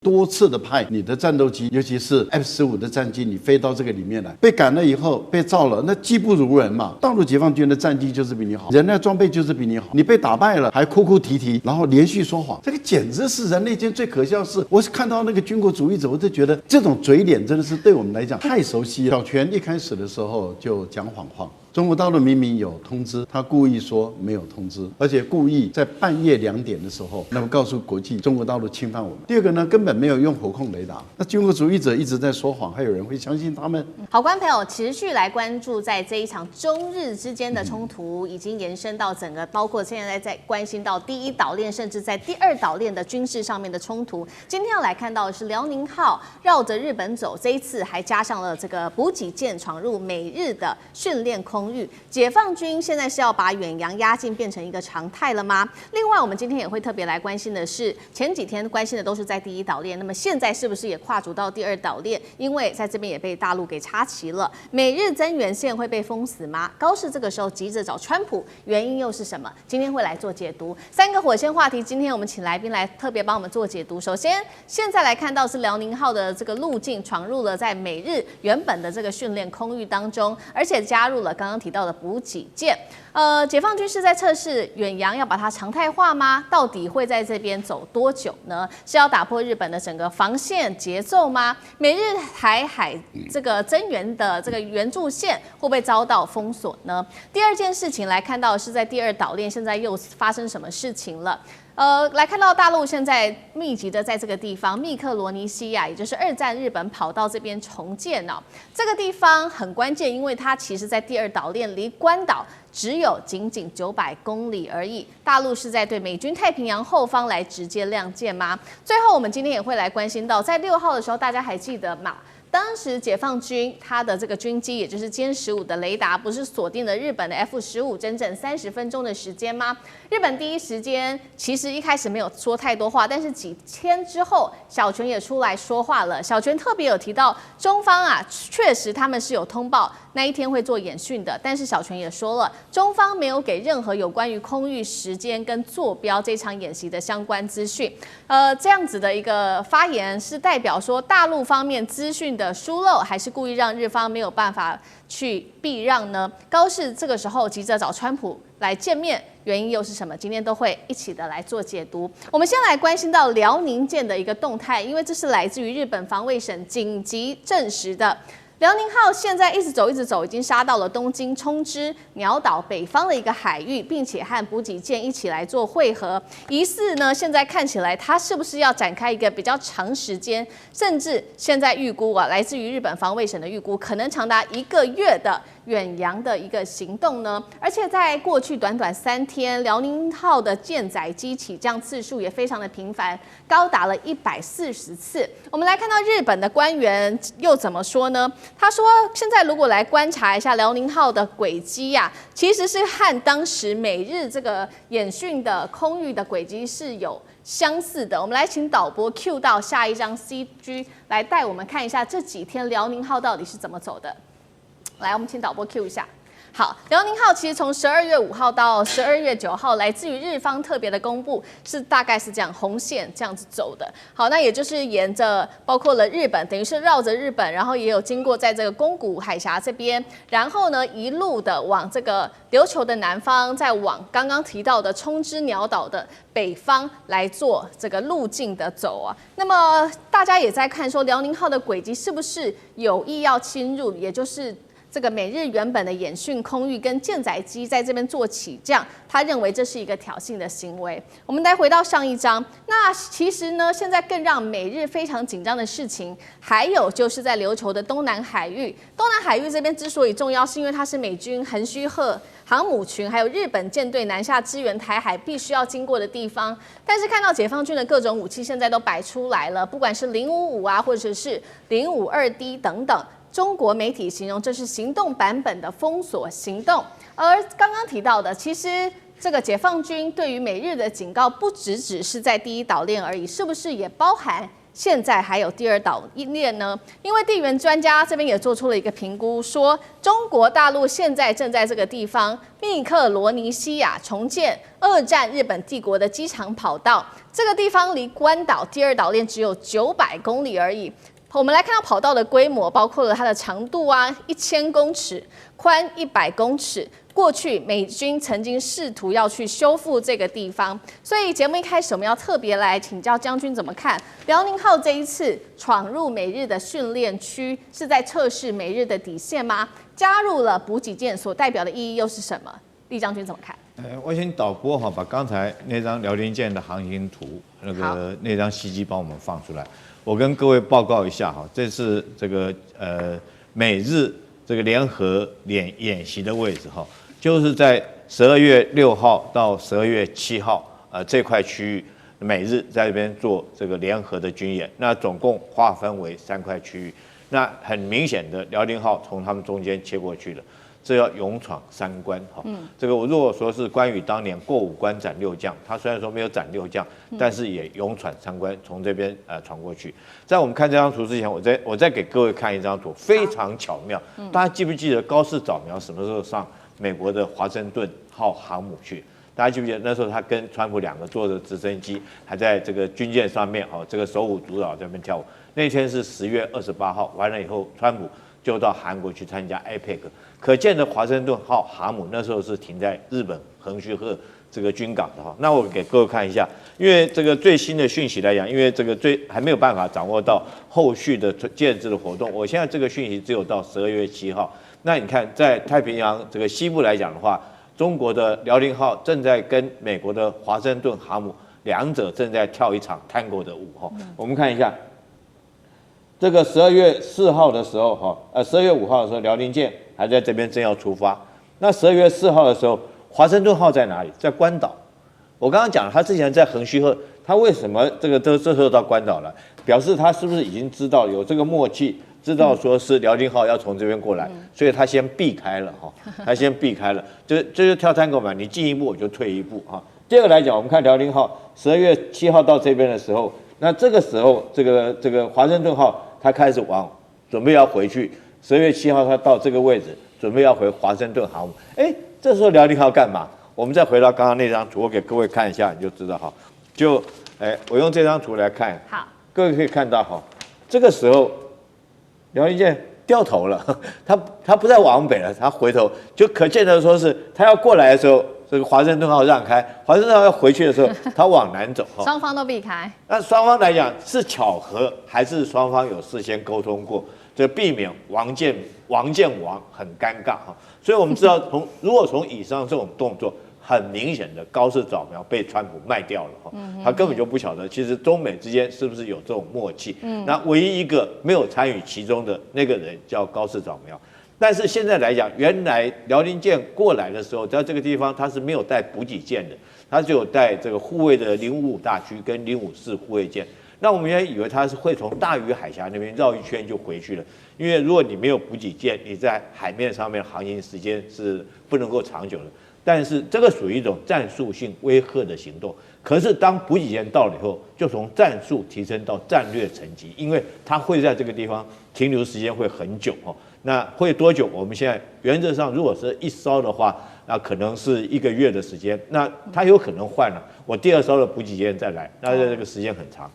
多次的派你的战斗机，尤其是 F-15的战机，你飞到这个里面来，被赶了以后被造了，那技不如人嘛。大陆解放军的战机就是比你好，人的装备就是比你好，你被打败了还哭哭啼啼，然后连续说谎，这个简直是人类间最可笑的事。我是看到那个军国主义者，我就觉得这种嘴脸真的是对我们来讲太熟悉了。小泉一开始的时候就讲谎话。中国大陆明明有通知，他故意说没有通知，而且故意在半夜2点的时候，那么告诉国际中国大陆侵犯我们。第二个呢，根本没有用火控雷达，那军国主义者一直在说谎，还有人会相信他们？好，观众朋友持续来关注在这一场中日之间的冲突，已经延伸到整个，包括现在在关心到第一岛链，甚至在第二岛链的军事上面的冲突。今天要来看到的是辽宁号绕着日本走，这一次还加上了这个补给舰闯入美日的训练空域。解放军现在是要把远洋压境变成一个常态了吗？另外，我们今天也会特别来关心的是，前几天关心的都是在第一岛链，那么现在是不是也跨足到第二岛链？因为在这边也被大陆给插旗了。美日增援线会被封死吗？高市这个时候急着找川普，原因又是什么？今天会来做解读。3个火线话题，今天我们请来宾来特别帮我们做解读。首先，现在来看到是辽宁号的这个路径闯入了在美日原本的这个训练空域当中，而且加入了刚刚提到的补给舰。解放军是在测试远洋要把它常态化吗？到底会在这边走多久呢？是要打破日本的整个防线节奏吗？美日台海这个增援的这个援助线会不会遭到封锁呢？第二件事情来看到的是在第二岛链现在又发生什么事情了？来看到大陆现在密集的在这个地方密克罗尼西亚，也就是2战日本跑到这边重建哦。这个地方很关键，因为它其实在第二岛链离关岛只有仅900公里而已。大陆是在对美军太平洋后方来直接亮剑吗？最后，我们今天也会来关心到，在6号的时候，大家还记得吗？当时解放军它的这个军机，也就是歼15的雷达，不是锁定了日本的 F-15整整30分钟的时间吗？日本第一时间其实一开始没有说太多话，但是几天之后，小泉也出来说话了。小泉特别有提到，中方啊，确实他们是有通报那一天会做演训的，但是小泉也说了，中方没有给任何有关于空域时间跟坐标这场演习的相关资讯。这样子的一个发言是代表说，大陆方面资讯的疏漏，还是故意让日方没有办法去避让呢？高市这个时候急着找川普来见面，原因又是什么？今天都会一起的来做解读。我们先来关心到辽宁舰的一个动态，因为这是来自于日本防卫省紧急证实的。辽宁号现在一直走，已经杀到了东京冲之鸟岛北方的一个海域，并且和补给舰一起来做会合。疑似呢，现在看起来它是不是要展开一个比较长时间，甚至现在预估啊，来自于日本防卫省的预估，可能长达1个月的远洋的一个行动呢？而且在过去短短3天，辽宁号的舰载机起降次数也非常的频繁，高达了140次。我们来看到日本的官员又怎么说呢？他说，现在如果来观察一下辽宁号的轨迹呀，其实是和当时美日这个演训的空域的轨迹是有相似的。我们来请导播 Q 到下一张 CG 来带我们看一下这几天辽宁号到底是怎么走的。来，我们请导播 Q 一下。好，辽宁号其实从12月5号到12月9号，来自于日方特别的公布，是大概是这样红线这样子走的。好，那也就是沿着包括了日本，等于是绕着日本，然后也有经过在这个宫古海峡这边，然后呢一路的往这个琉球的南方，再往刚刚提到的冲之鸟岛的北方来做这个路径的走啊。那么大家也在看说，辽宁号的轨迹是不是有意要侵入，也就是这个美日原本的演训空域跟舰载机在这边做起降，他认为这是一个挑衅的行为。我们再回到上一章，那其实呢，现在更让美日非常紧张的事情，还有就是在琉球的东南海域。东南海域这边之所以重要，是因为它是美军横须贺航母群还有日本舰队南下支援台海必须要经过的地方。但是看到解放军的各种武器现在都摆出来了，不管是055啊，或者是052D 等等。中国媒体形容这是行动版本的封锁行动，而刚刚提到的，其实这个解放军对于美日的警告，不只是在第一岛链而已，是不是也包含现在还有第2岛链呢？因为地缘专家这边也做出了一个评估，说中国大陆现在正在这个地方密克罗尼西亚重建2战日本帝国的机场跑道，这个地方离关岛第2岛链只有900公里而已。我们来看到跑道的规模，包括了它的长度1000公尺，宽100公尺。过去美军曾经试图要去修复这个地方，所以节目一开始我们要特别来请教将军怎么看辽宁号这一次闯入美日的训练区，是在测试美日的底线吗？加入了补给舰所代表的意义又是什么？厉将军怎么看？我请导播把刚才那张辽宁舰的航行图那张西机帮我们放出来。我跟各位报告一下这是这个美日这个联合演习的位置就是在12月6号到12月7号这块区域，美日在这边做这个联合的军演，那总共划分为3块区域。那很明显的，辽宁号从他们中间切过去了。这要勇闯3关这个我如果说是关羽当年过5关斩6将，他虽然说没有斩6将，但是也勇闯3关，从这边闯过去。在我们看这张图之前，我再给各位看一张图，非常巧妙。大家记不记得高市早苗什么时候上美国的华盛顿号航母去？大家记不记得那时候他跟川普2个坐着直升机，还在这个军舰上面这个手舞足蹈在那边跳舞。那天是10月28号，完了以后，川普就到韩国去参加 APEC。可见的华盛顿号航母那时候是停在日本横须贺这个军港的那我给各位看一下，因为这个最新的讯息来讲，因为这个还没有办法掌握到后续的建制的活动，我现在这个讯息只有到12月7号。那你看，在太平洋这个西部来讲的话，中国的辽宁号正在跟美国的华盛顿航母两者正在跳一场 tango 的舞我们看一下。这个12月4号的时候12月5号的时候，辽宁舰还在这边正要出发。那12月4号的时候，华盛顿号在哪里？在关岛。我刚刚讲了，他之前在横须贺，他为什么这时候到关岛了？表示他是不是已经知道有这个默契，知道说是辽宁号要从这边过来，所以他先避开了他先避开了，这就跳探戈嘛，你进一步我就退一步第二个来讲，我们看辽宁号12月7号到这边的时候，那这个时候这个华盛顿号他开始准备要回去。12月7号他到这个位置，准备要回华盛顿航母。这时候辽宁号干嘛？我们再回到刚刚那张图，我给各位看一下，你就知道我用这张图来看，好，各位可以看到这个时候辽宁舰掉头了，他不再往北了，他回头，就可见得说是他要过来的时候，这个华盛顿号让开，华盛顿号要回去的时候，他往南走双方都避开。那双方来讲是巧合，还是双方有事先沟通过？这避免王见王很尴尬所以我们知道如果从以上这种动作，很明显的高市早苗被川普卖掉了他根本就不晓得其实中美之间是不是有这种默契。那唯一一个没有参与其中的那个人叫高市早苗。但是现在来讲，原来辽宁舰过来的时候，在这个地方它是没有带补给舰的，它只有带这个护卫的055大区跟054护卫舰。那我们原来以为它是会从大隅海峡那边绕一圈就回去了，因为如果你没有补给舰，你在海面上面航行时间是不能够长久的。但是这个属于一种战术性威吓的行动。可是当补给舰到了以后，就从战术提升到战略层级，因为它会在这个地方停留时间会很久那会多久？我们现在原则上，如果是一艘的话，那可能是1个月的时间。那它有可能换了，我第2艘的补给舰再来，那这个时间很长。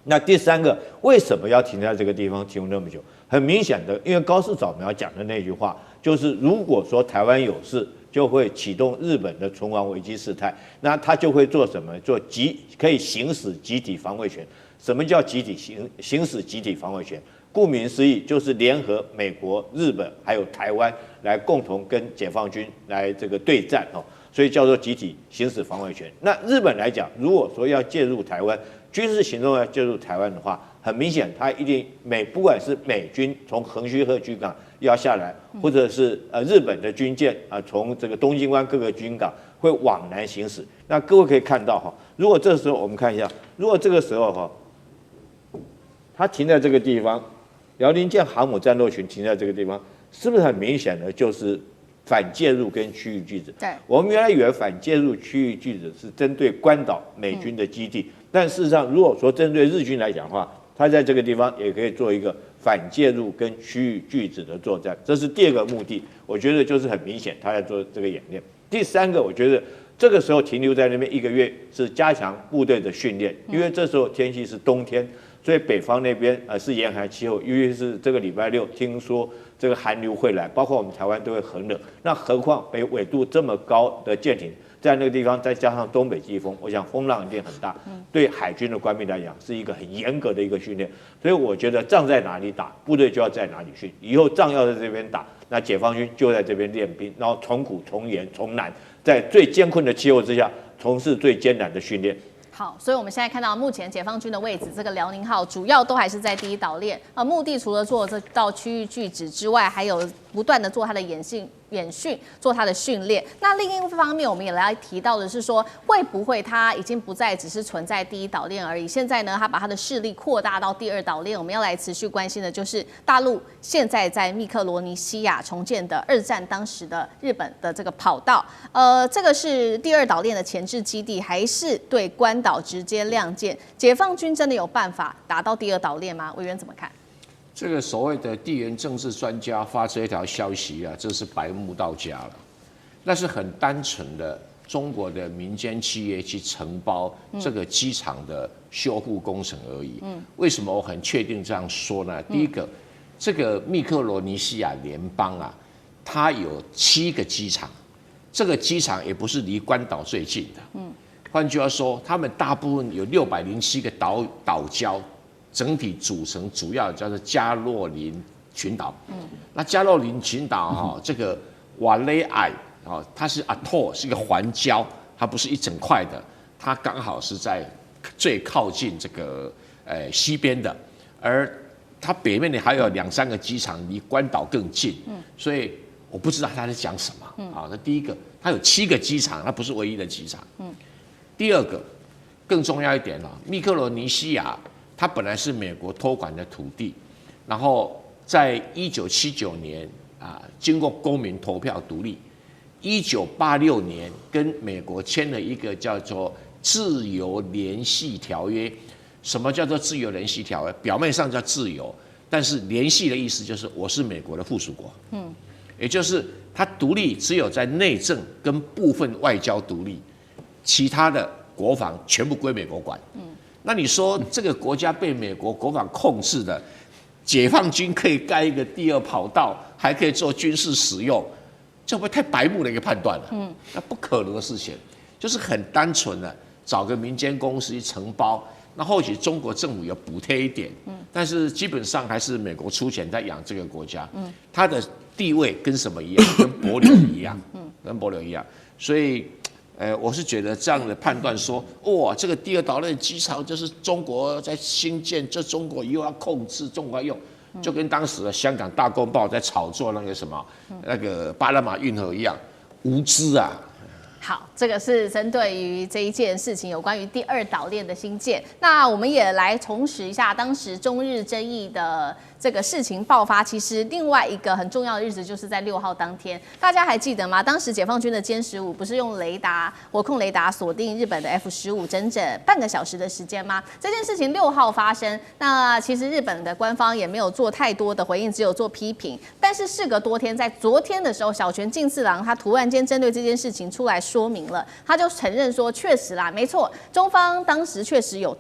那第3个，为什么要停在这个地方停那么久？很明显的，因为高市早苗讲的那句话，就是如果说台湾有事，就会启动日本的存亡危机事态，那他就会做什么？可以行使集体防卫权。什么叫集体行使集体防卫权？顾名思义，就是联合美国、日本还有台湾来共同跟解放军来这个对战所以叫做集体行使防卫权。那日本来讲，如果说要介入台湾军事行动要介入台湾的话，很明显，他一定不管是美军从横须贺军港要下来，或者是日本的军舰从这个东京湾各个军港会往南行驶。那各位可以看到如果这时候我们看一下，如果这个时候它停在这个地方，辽宁舰航母战斗群停在这个地方，是不是很明显的就是反介入跟区域拒止？对，我们原来以为反介入区域拒止是针对关岛美军的基地。但事实上，如果说针对日军来讲的话，他在这个地方也可以做一个反介入跟区域拒止的作战，这是第2个目的。我觉得就是很明显他在做这个演练。第3个，我觉得这个时候停留在那边1个月是加强部队的训练，因为这时候天气是冬天，所以北方那边是严寒气候，尤其是这个礼拜6听说这个寒流会来，包括我们台湾都会很冷，那何况北纬度这么高的舰艇在那个地方，再加上东北季风，我想风浪一定很大，对海军的官兵来讲是一个很严格的一个训练。所以我觉得仗在哪里打，部队就要在哪里训。以后仗要在这边打，那解放军就在这边练兵，然后从苦从严从难，在最艰困的气候之下，从事最艰难的训练。好，所以我们现在看到目前解放军的位置，这个辽宁号主要都还是在第1岛链，目的除了做这道区域拒止之外，还有不断的做它的演训，做它的训练。那另一方面，我们也来提到的是说，会不会它已经不再只是存在第1岛链而已？现在呢，它把它的势力扩大到第2岛链。我们要来持续关心的就是大陆现在在密克罗尼西亚重建的2战当时的日本的这个跑道。这个是第2岛链的前置基地，还是对关岛直接亮剑？解放军真的有办法打到第2岛链吗？委员怎么看？这个所谓的地缘政治专家发这条消息啊，这是白目到家了。那是很单纯的中国的民间企业去承包这个机场的修复工程而已。为什么我很确定这样说呢？第一个，这个密克罗尼西亚联邦啊，它有7个机场，这个机场也不是离关岛最近的。换句话说，他们大部分有607个岛礁。整体组成主要叫做加洛林群岛。那加洛林群岛哈，这个瓦雷埃啊，它是 atoll， 是一个环礁，它不是一整块的，它刚好是在最靠近这个西边的，而它北面的还有2、3个机场离关岛更近，所以我不知道他在讲什么。啊，那第一个，它有7个机场，它不是唯一的机场。第2个，更重要一点了，密克罗尼西亚。它本来是美国托管的土地，然后在1979年经过公民投票独立，1986年跟美国签了一个叫做自由联系条约。什么叫做自由联系条约？表面上叫自由，但是联系的意思就是我是美国的附属国。也就是它独立只有在内政跟部分外交独立，其他的国防全部归美国管。那你说这个国家被美国国防控制的，解放军可以盖一个第2跑道，还可以做军事使用，这会不会太白目的一个判断了？那不可能的事情，就是很单纯的找个民间公司去承包，那或许中国政府有补贴一点，但是基本上还是美国出钱在养这个国家，它的地位跟什么一样？跟帛琉一样，跟帛琉一样，所以。我是觉得这样的判断说，哇，这个第2岛链机场就是中国在兴建，这中国以后要控制，中国要用，就跟当时的香港大公报在炒作那个什么，那个巴拿马运河一样，无知啊。好，这个是针对于这一件事情，有关于第2岛链的兴建。那我们也来重拾一下当时中日争议的这个事情爆发，其实另外一个很重要的日子就是在6号当天，大家还记得吗？当时解放军的歼15不是用火控雷达锁定日本的 F-15整整半个小时的时间吗？这件事情6号发生，那其实日本的官方也没有做太多的回应，只有做批评。但是事隔多天，在昨天的时候，小泉进次郎他突然间针对这件事情出来说明了，他就承认说，确实啦，没错，中方当时确实有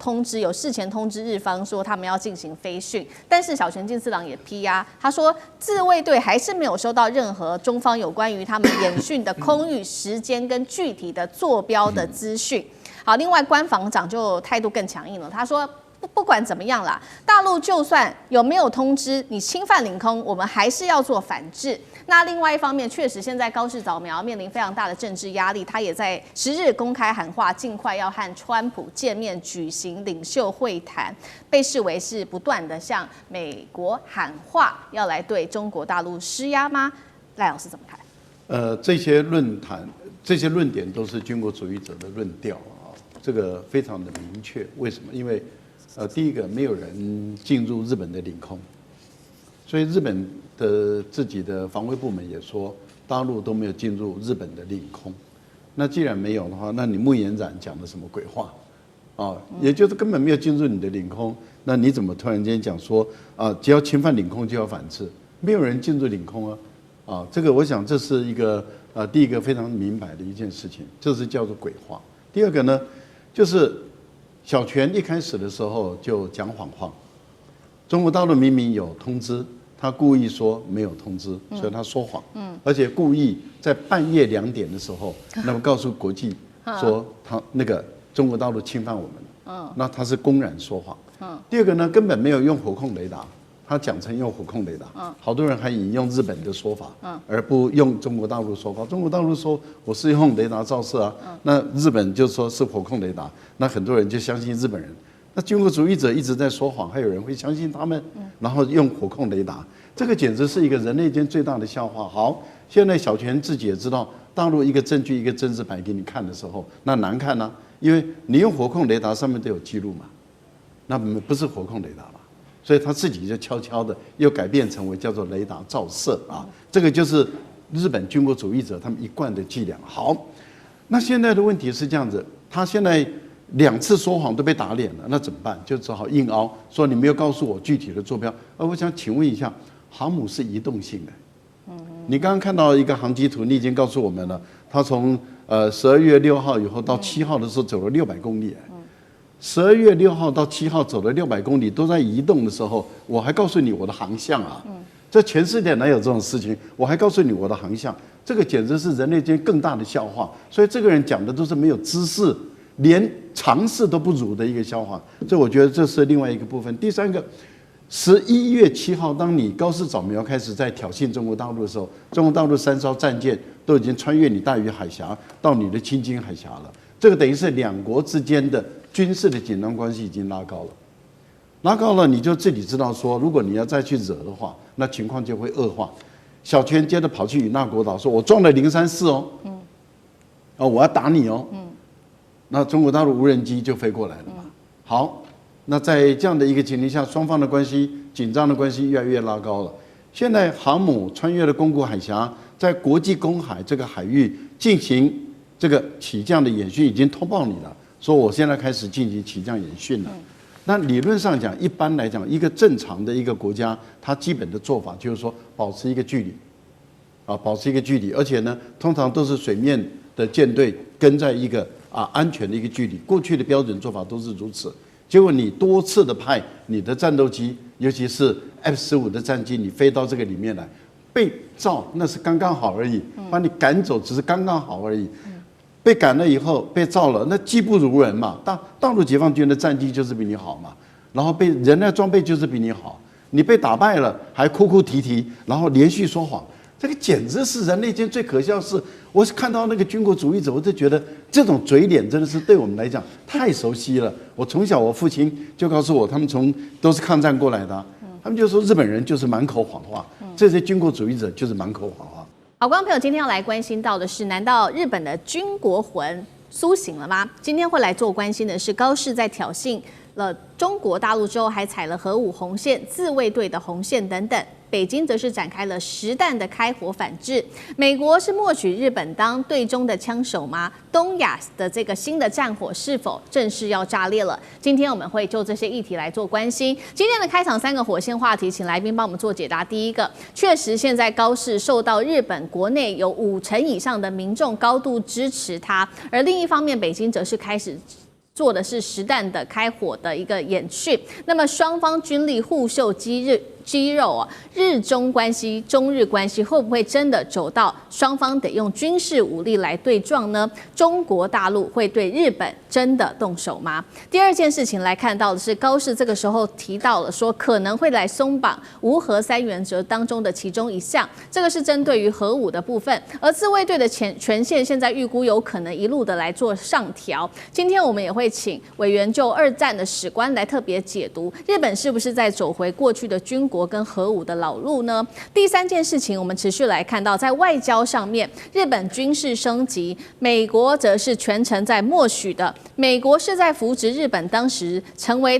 事前通知日方说他们要进行飞训，但是小泉进次郎也批啊，他说自卫队还是没有收到任何中方有关于他们演训的空域时间跟具体的坐标的资讯。好，另外官房长就态度更强硬了，他说。不管怎么样啦，大陆就算有没有通知你侵犯领空，我们还是要做反制。那另外一方面，确实现在高市早苗面临非常大的政治压力，他也在10日公开喊话，尽快要和川普见面举行领袖会谈，被视为是不断的向美国喊话，要来对中国大陆施压吗？赖老师怎么看？这些论坛、这些论点都是军国主义者的论调啊，这个非常的明确。为什么？因为第一个，没有人进入日本的领空，所以日本的自己的防卫部门也说，大陆都没有进入日本的领空。那既然没有的话，那你穆延展讲的什么鬼话？啊，也就是根本没有进入你的领空，那你怎么突然间讲说啊，只要侵犯领空就要反制？没有人进入领空啊，啊，这个我想这是一个第一个非常明白的一件事情，这是叫做鬼话。第二个呢，就是小泉一开始的时候就讲谎话，中国大陆明明有通知，他故意说没有通知，所以他说谎，而且故意在半夜2点的时候，那么告诉国际说他那个中国大陆侵犯我们了，那他是公然说谎。第二个呢，根本没有用火控雷达，他讲成用火控雷达，好多人还引用日本的说法，而不用中国大陆说法。中国大陆说我是用雷达照射啊，那日本就说是火控雷达，那很多人就相信日本人。那军国主义者一直在说谎，还有人会相信他们，然后用火控雷达，这个简直是一个人类间最大的笑话。好，现在小泉自己也知道，大陆一个证据一个真实摆给你看的时候，那难看呢，因为你用火控雷达上面都有记录嘛，那不是火控雷达嘛，所以他自己就悄悄的又改变成为叫做雷达照射啊，这个就是日本军国主义者他们一贯的伎俩。好，那现在的问题是这样子，他现在2次说谎都被打脸了，那怎么办？就只好硬凹，说你没有告诉我具体的坐标。我想请问一下，航母是移动性的，你刚刚看到一个航机图，你已经告诉我们了，它从12月6号以后到7号的时候走了600公里。12月6号到7号走了600公里，都在移动的时候，我还告诉你我的航向啊！这全世界哪有这种事情？我还告诉你我的航向，这个简直是人类间更大的笑话。所以这个人讲的都是没有知识，连常识都不如的一个笑话。所以我觉得这是另外一个部分。第三个，11月7号，当你高市早苗开始在挑衅中国大陆的时候，中国大陆3艘战舰都已经穿越你大隅海峡到你的青津海峡了。这个等于是2国之间的军事的紧张关系已经拉高了，拉高了，你就自己知道说，如果你要再去惹的话，那情况就会恶化。小泉接着跑去与那国岛说：“我装了034哦，我要打你哦。”那中国大陆无人机就飞过来了嘛。好，那在这样的一个情形下，双方的关系紧张的关系越来越拉高了。现在航母穿越了宫古海峡，在国际公海这个海域进行这个起降的演训，已经通报你了，说我现在开始进行起降演训了。那理论上讲，一般来讲，一个正常的一个国家，它基本的做法就是说保持一个距离，保持一个距离，而且呢，通常都是水面的舰队跟在一个安全的一个距离。过去的标准做法都是如此。结果你多次的派你的战斗机，尤其是 F-15的战机，你飞到这个里面来，被照那是刚刚好而已，把你赶走只是刚刚好而已。被赶了以后被照了，那技不如人嘛。大陆解放军的战机就是比你好嘛，然后被人的装备就是比你好，你被打败了还哭哭啼啼，然后连续说谎，这个简直是人类间最可笑的事。我是看到那个军国主义者，我就觉得这种嘴脸真的是对我们来讲太熟悉了。我从小我父亲就告诉我，他们都是抗战过来的，他们就说日本人就是满口谎话，这些军国主义者就是满口谎话。好，观众朋友，今天要来关心到的是，难道日本的军国魂苏醒了吗？今天会来做关心的是，高市在挑衅了中国大陆之后，还踩了核武红线、自卫队的红线等等。北京则是展开了实弹的开火反制。美国是默许日本当对中的枪手吗？东亚的这个新的战火是否正式要炸裂了？今天我们会就这些议题来做关心。今天的开场3个火线话题，请来宾帮我们做解答。第一个，确实现在高市受到日本国内有50%以上的民众高度支持他，而另一方面，北京则是开始做的是实弹的开火的一个演训。那么双方军力互秀肌肉啊，日中关系、中日关系会不会真的走到双方得用军事武力来对撞呢？中国大陆会对日本真的动手吗？第二件事情来看到的是，高市这个时候提到了说可能会来松绑无核3原则当中的其中一项，这个是针对于核武的部分，而自卫队的权限现在预估有可能一路的来做上调。今天我们也会请委员就2战的史观来特别解读，日本是不是在走回过去的军国跟核武的老路呢？第三件事情，我们持续来看到，在外交上面，日本军事升级，美国则是全程在默许的。美国是在扶植日本当时成为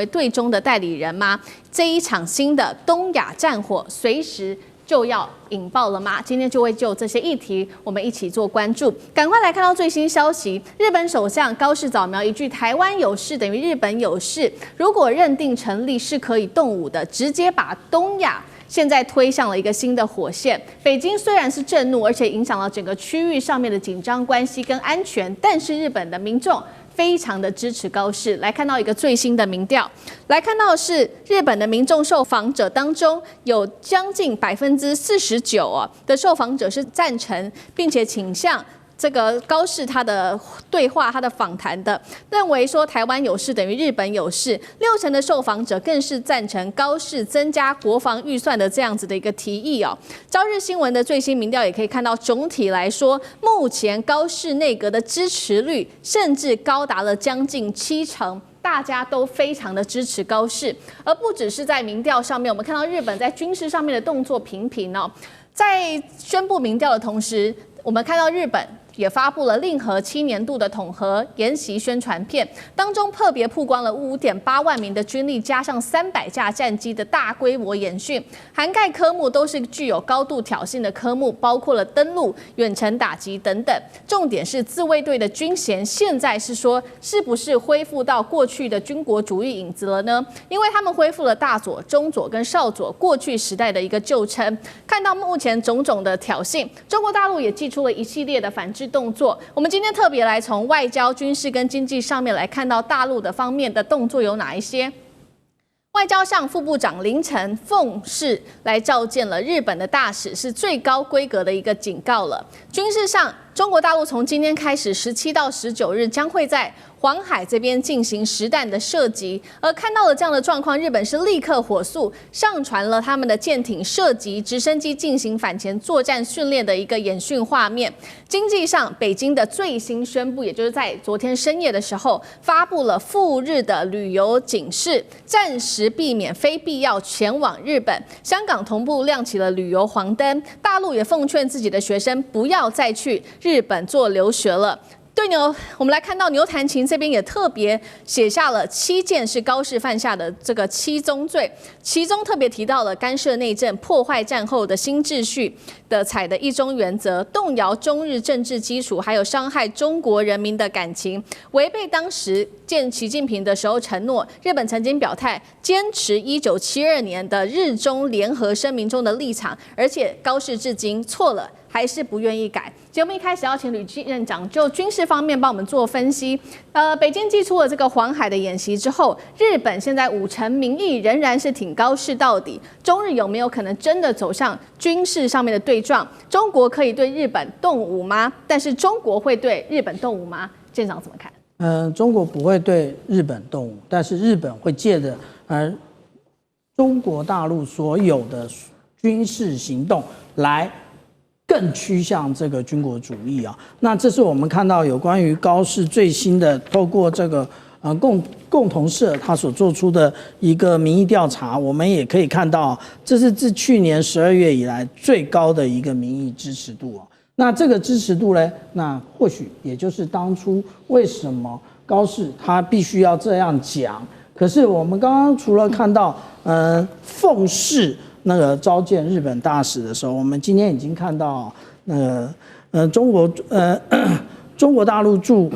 对中的代理人吗？这一场新的东亚战火随时就要引爆了吗？今天就会就这些议题，我们一起做关注。赶快来看到最新消息，日本首相高市早苗一句"台湾有事等于日本有事"，如果认定成立是可以动武的，直接把东亚现在推向了一个新的火线。北京虽然是震怒，而且影响了整个区域上面的紧张关系跟安全，但是日本的民众非常的支持高市。来看到一个最新的民调，来看到是日本的民众受访者当中，有将近49%的受访者是赞成，并且倾向这个高市他的对话、他的访谈的，认为说台湾有事等于日本有事。60%的受访者更是赞成高市增加国防预算的这样子的一个提议哦。朝日新闻的最新民调也可以看到，总体来说，目前高市内阁的支持率甚至高达了将近70%。大家都非常的支持高市，而不只是在民调上面，我们看到日本在军事上面的动作频频哦。在宣布民调的同时，我们看到日本也发布了令和7年度的统合研习宣传片，当中特别曝光了5.8万名的军力，加上300架战机的大规模演训，涵盖科目都是具有高度挑衅的科目，包括了登陆、远程打击等等。重点是自卫队的军衔现在是说是不是恢复到过去的军国主义影子了呢？因为他们恢复了大佐、中佐跟少佐过去时代的一个旧称。看到目前种种的挑衅，中国大陆也祭出了一系列的反制动作。我们今天特别来从外交、军事跟经济上面来看到大陆的方面的动作有哪一些。外交上，副部长林晨奉侍来召见了日本的大使，是最高规格的一个警告了。军事上，中国大陆从今天开始17到19日将会在黄海这边进行实弹的射击，而看到了这样的状况，日本是立刻火速上传了他们的舰艇射击、直升机进行反潜作战训练的一个演训画面。经济上，北京的最新宣布，也就是在昨天深夜的时候，发布了赴日的旅游警示，暂时避免非必要前往日本。香港同步亮起了旅游黄灯，大陆也奉劝自己的学生不要再去日本做留学了。对牛，我们来看到牛弹琴这边也特别写下了7件是高市犯下的这个7宗罪，其中特别提到了干涉内政、破坏战后的新秩序的采的一中原则，动摇中日政治基础，还有伤害中国人民的感情，违背当时见习近平的时候承诺。日本曾经表态坚持1972年的日中联合声明中的立场，而且高市至今错了还是不愿意改。节目一开始要请吕院长就军事方面帮我们做分析。北京祭出了这个黄海的演习之后，日本现在50%民意仍然是挺高市到底。中日有没有可能真的走向军事上面的对撞？中国可以对日本动武吗？但是中国会对日本动武吗？院长怎么看？中国不会对日本动武，但是日本会借着中国大陆所有的军事行动来更趋向这个军国主义啊。那这是我们看到有关于高市最新的透过这个共同社他所做出的一个民意调查，我们也可以看到，这是自去年12月以来最高的一个民意支持度啊。那这个支持度呢，那或许也就是当初为什么高市他必须要这样讲。可是我们刚刚除了看到奉侍那个召见日本大使的时候，我们今天已经看到中国大陆驻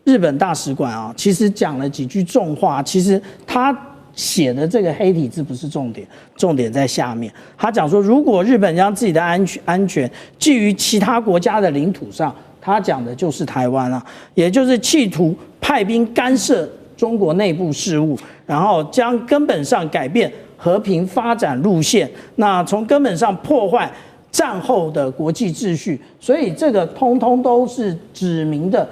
日本大使馆啊，其实讲了几句重话。其实他写的这个黑体字不是重点，重点在下面。他讲说，如果日本将自己的安全基于其他国家的领土上，他讲的就是台湾啊，也就是企图派兵干涉中国内部事务，然后将根本上改变和平发展路线，那从根本上破坏战后的国际秩序。所以这个通通都是指明的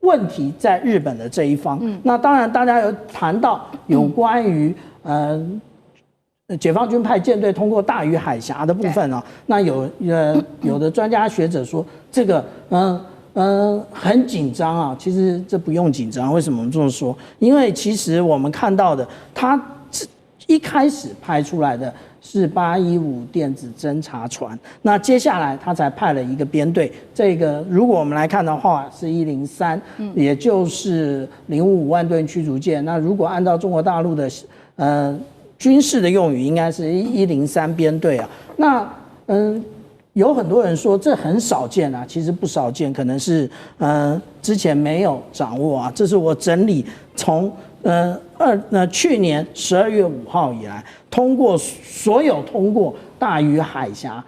问题在日本的这一方。那当然大家有谈到有关于解放军派舰队通过大隅海峡的部分啊，那有的专家学者说这个很紧张啊。其实这不用紧张，为什么我们这么说？因为其实我们看到的，他一开始派出来的是815电子侦察船，那接下来他才派了一个编队。这个如果我们来看的话，是103，也就是055万吨驱逐舰。那如果按照中国大陆的军事的用语应该是103编队啊。那有很多人说这很少见啊，其实不少见，可能是之前没有掌握啊。这是我整理从去年12月5号以来，所有通过大隅海峡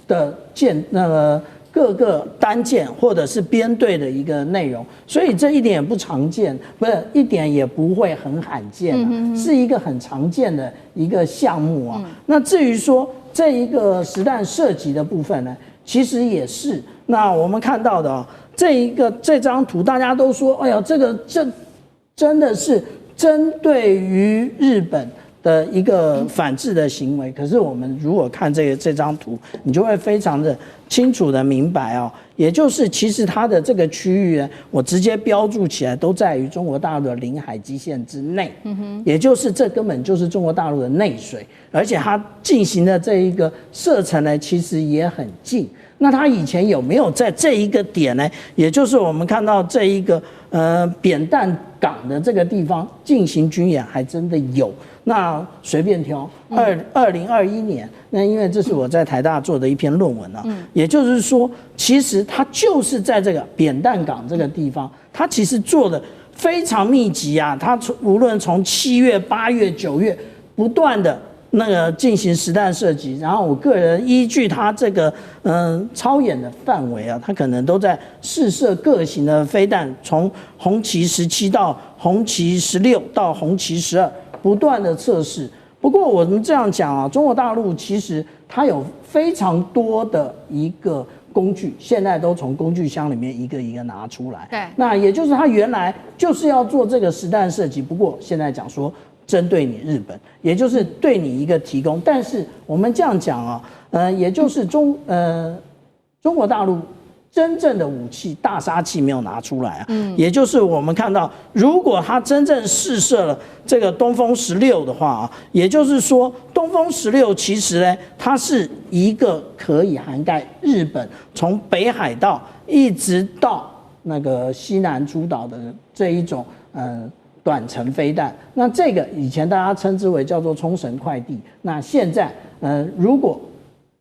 的各个单舰或者是编队的一个内容，所以这一点也不常见，不是一点也不会很罕见是一个很常见的一个项目啊。那至于说这一个实弹射击的部分呢，其实也是。那我们看到的这张图，大家都说，哎呀，这真的是针对于日本的一个反制的行为。可是我们如果看这张图，你就会非常的清楚的明白哦，也就是其实它的这个区域，我直接标注起来，都在于中国大陆的领海基线之内，也就是这根本就是中国大陆的内水，而且它进行的这一个射程呢，其实也很近。那它以前有没有在这一个点呢？也就是我们看到这一个扁担港的这个地方进行军演，还真的有。那随便挑，2021年，那因为这是我在台大做的一篇论文啊，也就是说，其实它就是在这个扁担港这个地方，它其实做的非常密集啊。它无论从7月、8月、9月不断的进行实弹射击，然后我个人依据它这个操演的范围啊，它可能都在试射各型的飞弹，从红旗17到红旗16到红旗12。不断的测试。不过我们这样讲啊，中国大陆其实它有非常多的一个工具，现在都从工具箱里面一个一个拿出来。对，那也就是它原来就是要做这个实弹射击，不过现在讲说针对你日本，也就是对你一个提供。但是我们这样讲啊，也就是中国大陆真正的武器大杀器没有拿出来啊，也就是我们看到，如果他真正试射了这个东风16的话啊，也就是说东风16其实呢，它是一个可以涵盖日本从北海道一直到那个西南诸岛的这一种短程飞弹。那这个以前大家称之为叫做冲绳快递，那现在如果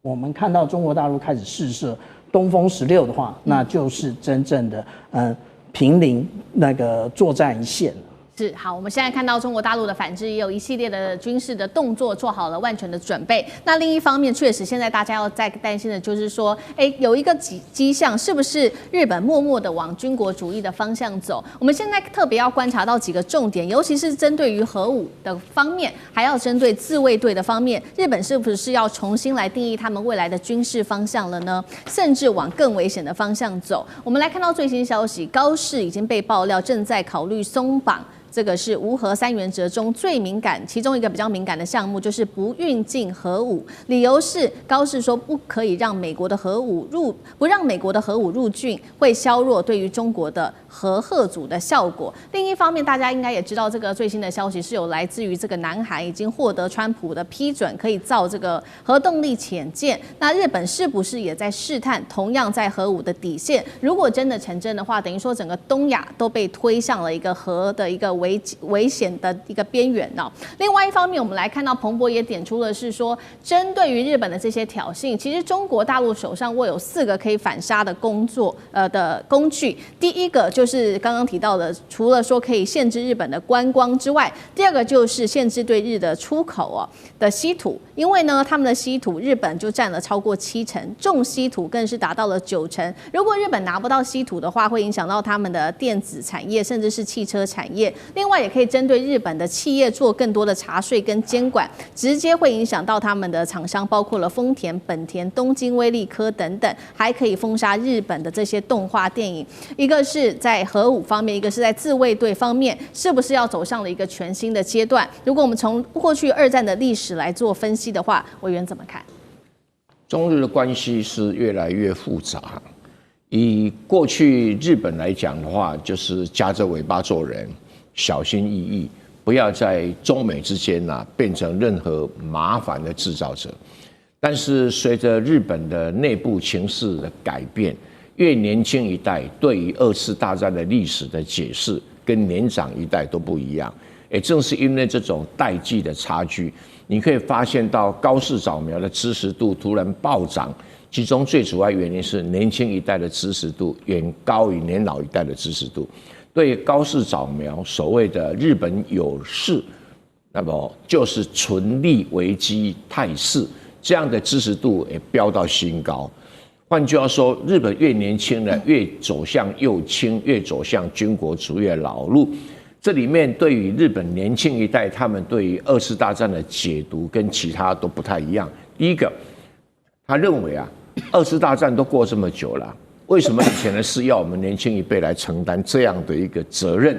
我们看到中国大陆开始试射东风16的话，那就是真正的平陵那个作战一线了。是好，我们现在看到中国大陆的反制也有一系列的军事的动作，做好了万全的准备。那另一方面，确实现在大家要再担心的就是说，有一个迹象，是不是日本默默的往军国主义的方向走？我们现在特别要观察到几个重点，尤其是针对于核武的方面，还要针对自卫队的方面，日本是不是要重新来定义他们未来的军事方向了呢？甚至往更危险的方向走？我们来看到最新消息，高市已经被爆料正在考虑松绑。这个是无核3原则中最敏感，其中一个比较敏感的项目就是不运进核武。理由是高市说不可以让美国的核武入境，会削弱对于中国的核吓阻的效果。另一方面，大家应该也知道，这个最新的消息是有来自于这个南韩已经获得川普的批准，可以造这个核动力潜舰。那日本是不是也在试探同样在核武的底线？如果真的成真的话，等于说整个东亚都被推向了一个核的一个危险的一个边缘哦。另外一方面，我们来看到彭博也点出的是说，针对于日本的这些挑衅，其实中国大陆手上握有4个可以反杀的工具。第一个就是刚刚提到的，除了说可以限制日本的观光之外，第二个就是限制对日的出口的稀土，因为呢他们的稀土日本就占了超过70%，重稀土更是达到了90%。如果日本拿不到稀土的话，会影响到他们的电子产业，甚至是汽车产业。另外也可以针对日本的企业做更多的查税跟监管，直接会影响到他们的厂商，包括了丰田、本田、东京威力科等等，还可以封杀日本的这些动画电影。一个是在核武方面，一个是在自卫队方面，是不是要走上了一个全新的阶段？如果我们从过去2战的历史来做分析的话，委员怎么看？中日的关系是越来越复杂。以过去日本来讲的话，就是夹着尾巴做人，小心翼翼，不要在中美之间变成任何麻烦的制造者。但是随着日本的内部情势的改变，越年轻一代对于2次大战的历史的解释跟年长一代都不一样。也正是因为这种代际的差距，你可以发现到高市早苗的支持度突然暴涨，其中最主要原因是年轻一代的支持度远高于年老一代的支持度。对高市早苗所谓的日本有事，那么就是存利为基态势，这样的支持度也飙到新高。换句话说，日本越年轻了，越走向右倾，越走向军国主义的老路。这里面对于日本年轻一代，他们对于二次大战的解读跟其他都不太一样。第一个，他认为啊，二次大战都过这么久了，为什么以前的事要我们年轻一辈来承担这样的一个责任？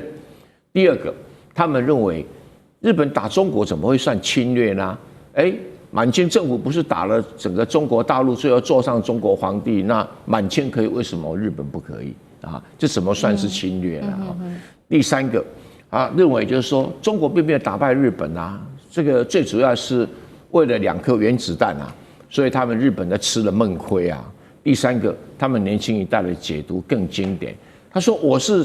第二个，他们认为日本打中国怎么会算侵略呢？满清政府不是打了整个中国大陆，最后坐上中国皇帝，那满清可以，为什么日本不可以啊？这怎么算是侵略呢？第三个认为就是说中国并没有打败日本啊，这个最主要是为了2颗原子弹啊，所以他们日本的吃了闷亏啊。第三个，他们年轻一代的解读更经典，他说我是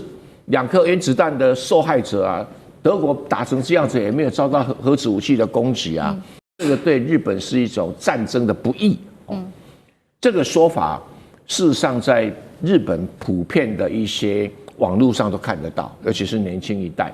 2颗原子弹的受害者啊，德国打成这样子也没有遭到核子武器的攻击啊。这个对日本是一种战争的不义。这个说法事实上在日本普遍的一些网络上都看得到，尤其是年轻一代。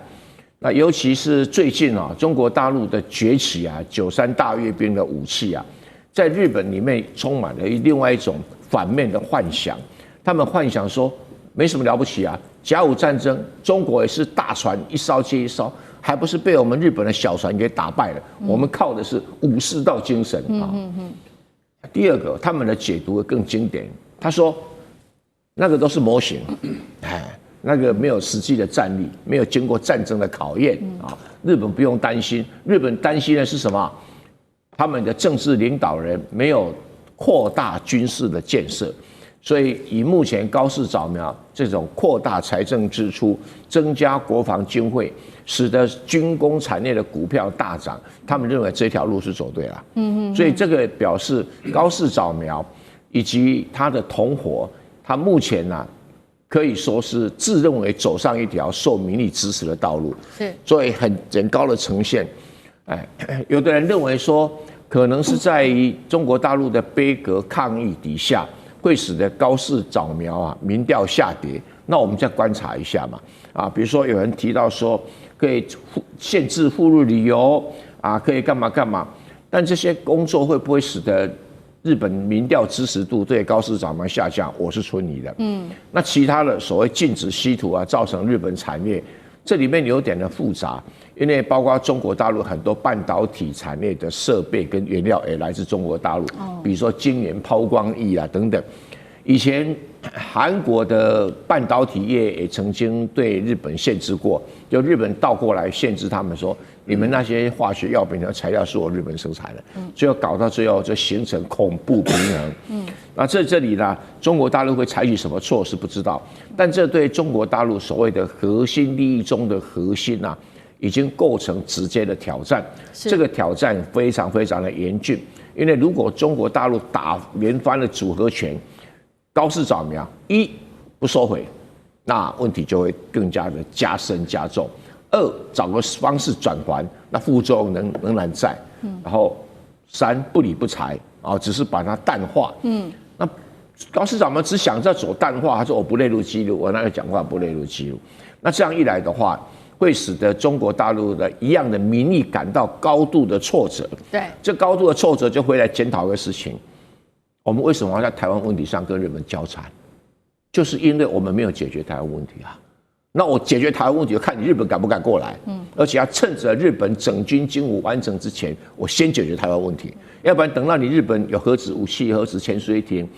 那尤其是最近中国大陆的崛起啊，93大阅兵的武器啊，在日本里面充满了另外一种反面的幻想。他们幻想说没什么了不起啊，甲午战争中国也是大船一艘接一艘。还不是被我们日本的小船给打败了？我们靠的是武士道精神啊。第二个，他们的解读更经典。他说，那个都是模型，那个没有实际的战力，没有经过战争的考验啊。日本不用担心，日本担心的是什么？他们的政治领导人没有扩大军事的建设。所以，以目前高市早苗这种扩大财政支出、增加国防经费，使得军工产业的股票大涨，他们认为这条路是走对了。所以这个表示高市早苗以及他的同伙，他目前可以说是自认为走上一条受民意支持的道路。所以很高的呈现。有的人认为说，可能是在于中国大陆的杯葛抗议底下。会使得高市早苗民调下跌，那我们再观察一下嘛，比如说有人提到说可以限制赴日旅游可以干嘛干嘛，但这些工作会不会使得日本民调支持度对高市早苗下降？我是存疑的。那其他的所谓禁止稀土造成日本产业，这里面有点的复杂。因为包括中国大陆很多半导体产业的设备跟原料也来自中国大陆，比如说晶圆、抛光液等等。以前韩国的半导体业也曾经对日本限制过，就日本倒过来限制他们说，你们那些化学药品的材料是我日本生产的，最后搞到最后就形成恐怖平衡。那这里呢，中国大陆会采取什么措施不知道，但这对中国大陆所谓的核心利益中的核心已经构成直接的挑战，这个挑战非常非常的严峻，因为如果中国大陆连番的组合拳，高市早苗不收回，那问题就会更加的加深加重；找个方式转还，那副作用仍然在；然后3不理不睬只是把它淡化。那高市早苗只想着走淡化，他说我不列入记录，我那个讲话不列入记录。那这样一来的话，会使得中国大陆的一样的民意感到高度的挫折。对，这高度的挫折就回来检讨一个事情：我们为什么要在台湾问题上跟日本交缠？就是因为我们没有解决台湾问题啊。那我解决台湾问题，看你日本敢不敢过来。而且要趁着日本整军经武完整之前，我先解决台湾问题。要不然等到你日本有核子武器、核子潜水艇，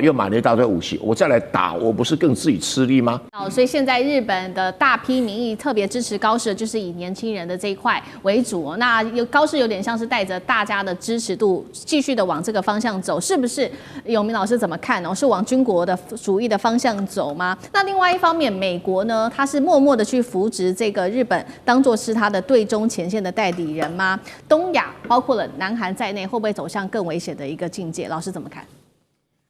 又买了一大堆武器，我再来打，我不是更自己吃力吗？所以现在日本的大批民意特别支持高市的，就是以年轻人的这一块为主。那高市有点像是带着大家的支持度，继续的往这个方向走，是不是？永明老师怎么看是往军国的主义的方向走吗？那另外一方面，美国呢，它是默默的去扶植这个日本，当作是它的对中前线的代理人吗？东亚包括了南韩在内，会不会走向更危险的一个境界？老师怎么看？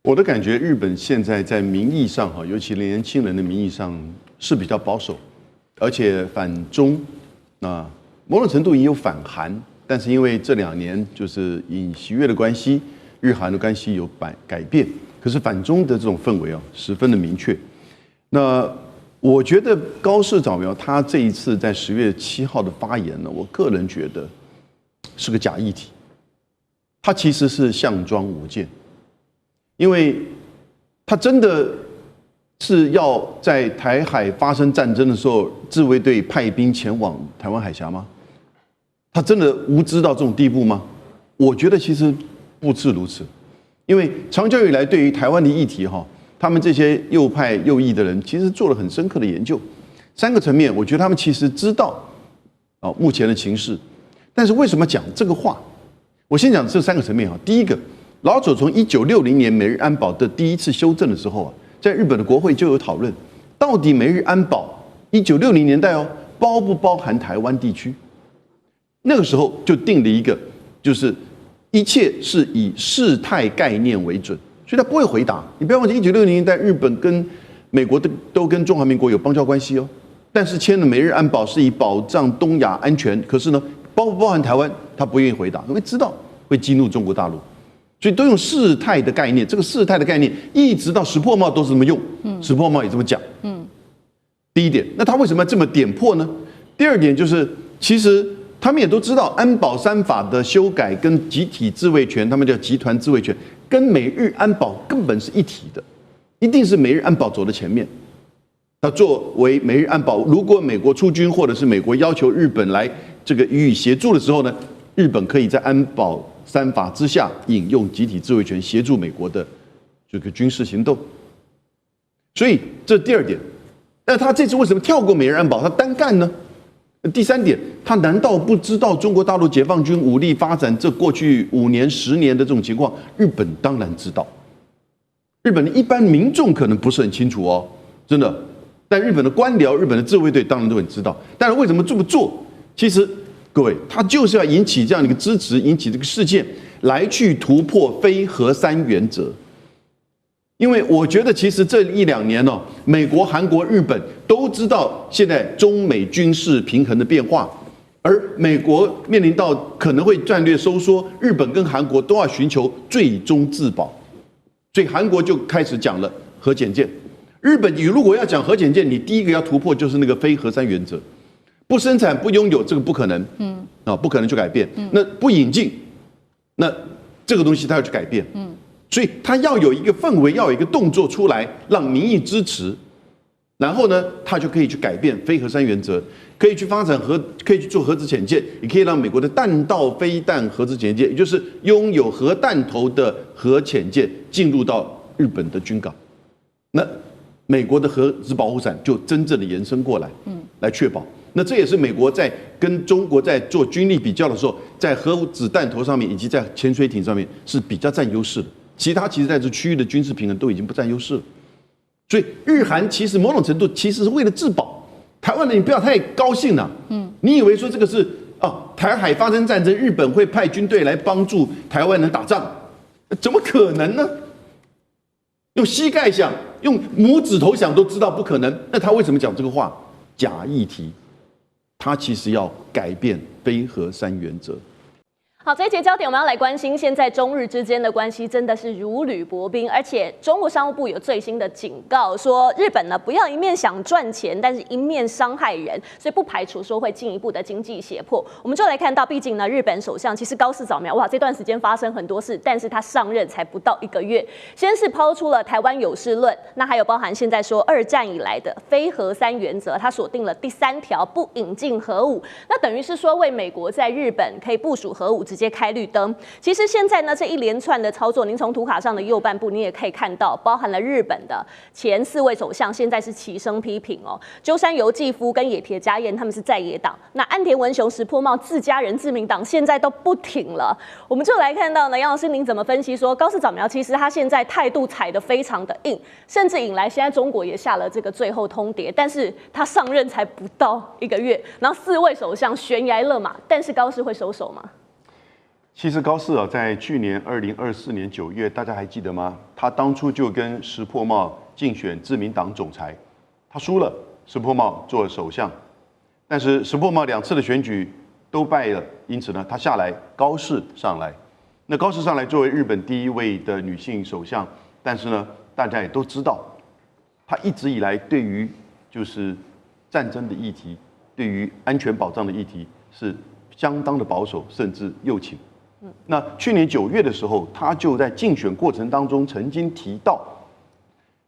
我的感觉，日本现在在民意上尤其年轻人的民意上是比较保守，而且反中某种程度也有反韩，但是因为这2年就是尹锡悦的关系，日韩的关系有改变，可是反中的这种氛围啊，十分的明确。那我觉得高市早苗他这一次在10月7号的发言呢，我个人觉得是个假议题，他其实是项庄舞剑，因为他真的是要在台海发生战争的时候，自卫队派兵前往台湾海峡吗？他真的无知到这种地步吗？我觉得其实不是如此，因为长久以来对于台湾的议题他们这些右派右翼的人其实做了很深刻的研究，3个层面，我觉得他们其实知道目前的情势，但是为什么讲这个话？我先讲这3个层面第一个，老早从1960年美日安保的第一次修正的时候在日本的国会就有讨论，到底美日安保1960年代包不包含台湾地区？那个时候就定了一个，就是一切是以事态概念为准。所以他不会回答。你不要忘记，1960年代日本跟美国都跟中华民国有邦交关系但是签了美日安保是以保障东亚安全，可是呢，包不包含台湾，他不愿意回答，因为知道会激怒中国大陆，所以都用事态的概念。这个事态的概念一直到石破茂都是这么用，石破茂也这么讲。第一点，那他为什么要这么点破呢？第二点就是，其实他们也都知道，安保3法的修改跟集体自卫权，他们叫集团自卫权，跟美日安保根本是一体的，一定是美日安保走在前面。它作为美日安保，如果美国出军或者是美国要求日本来这个予以协助的时候呢，日本可以在安保3法之下引用集体自卫权协助美国的这个军事行动。所以这第二点。那他这次为什么跳过美日安保，他单干呢？第3点，他难道不知道中国大陆解放军武力发展这过去5年、10年的这种情况？日本当然知道，日本的一般民众可能不是很清楚真的。但日本的官僚、日本的自卫队当然都很知道。但是为什么这么做？其实各位，他就是要引起这样的一个支持，引起这个事件，来去突破非核3原则。因为我觉得，其实这1、2年美国、韩国、日本都知道现在中美军事平衡的变化，而美国面临到可能会战略收缩，日本跟韩国都要寻求最终自保，所以韩国就开始讲了核潜舰。日本，你如果要讲核潜舰，你第一个要突破就是那个非核3原则，不生产、不拥有，这个不可能，不可能去改变。那不引进，那这个东西它要去改变，所以他要有一个氛围，要有一个动作出来，让民意支持，然后呢，他就可以去改变非核3原则，可以去发展可以去做核子潜舰，也可以让美国的弹道飞弹核子潜舰，也就是拥有核弹头的核潜舰进入到日本的军港，那美国的核子保护伞就真正的延伸过来，来确保。那这也是美国在跟中国在做军力比较的时候，在核子弹头上面以及在潜水艇上面是比较占优势的。其他其实在这区域的军事平衡都已经不占优势了，所以日韩其实某种程度其实是为了自保。台湾人你不要太高兴了，你以为说这个是台海发生战争，日本会派军队来帮助台湾人打仗，怎么可能呢？用膝盖想，用拇指头想都知道不可能。那他为什么讲这个话？假议题，他其实要改变非核3原则。好，这一节焦点我们要来关心，现在中日之间的关系真的是如履薄冰，而且中国商务部有最新的警告，说日本呢不要一面想赚钱，但是一面伤害人，所以不排除说会进一步的经济胁迫。我们就来看到，毕竟呢，日本首相其实高市早苗，这段时间发生很多事，但是他上任才不到1个月，先是抛出了台湾有事论，那还有包含现在说2战以来的非核3原则，他锁定了第3条，不引进核武，那等于是说为美国在日本可以部署核武直接开绿灯。其实现在呢，这一连串的操作，您从图卡上的右半部，你也可以看到，包含了日本的前4位首相，现在是齐声批评鸠山由纪夫跟野田佳彦他们是在野党，那岸田文雄、石破茂自家人自民党现在都不挺了。我们就来看到呢，杨老师您怎么分析说高市早苗其实他现在态度踩得非常的硬，甚至引来现在中国也下了这个最后通牒，但是他上任才不到1个月，然后4位首相悬崖勒马，但是高市会收手吗？其实高市在去年2024年9月，大家还记得吗？他当初就跟石破茂竞选自民党总裁，他输了，石破茂做了首相，但是石破茂2次的选举都败了，因此呢，他下来高市上来。那高市上来作为日本第一位的女性首相，但是呢，大家也都知道，她一直以来对于就是战争的议题，对于安全保障的议题是相当的保守，甚至右倾。那去年9月的时候，她就在竞选过程当中曾经提到，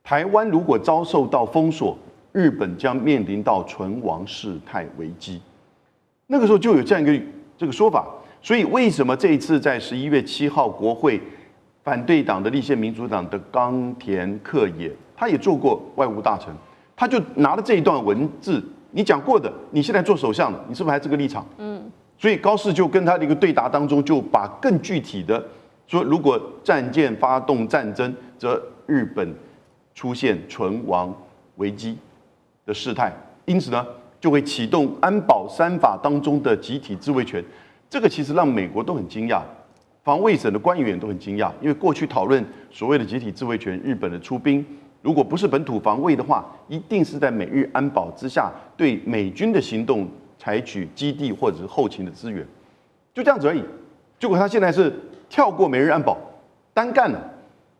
台湾如果遭受到封锁，日本将面临到存亡事态危机。那个时候就有这样一个这个说法。所以为什么这一次在11月7号国会反对党的立宪民主党的冈田克也，他也做过外务大臣，他就拿了这一段文字，你讲过的，你现在做首相了，你是不是还这个立场？所以高市就跟他的一个对答当中，就把更具体的说，如果战舰发动战争，则日本出现存亡危机的事态，因此呢，就会启动安保3法当中的集体自卫权。这个其实让美国都很惊讶，防卫省的官员都很惊讶，因为过去讨论所谓的集体自卫权，日本的出兵，如果不是本土防卫的话，一定是在美日安保之下对美军的行动采取基地或者是后勤的资源，就这样子而已。结果他现在是跳过美日安保，单干了，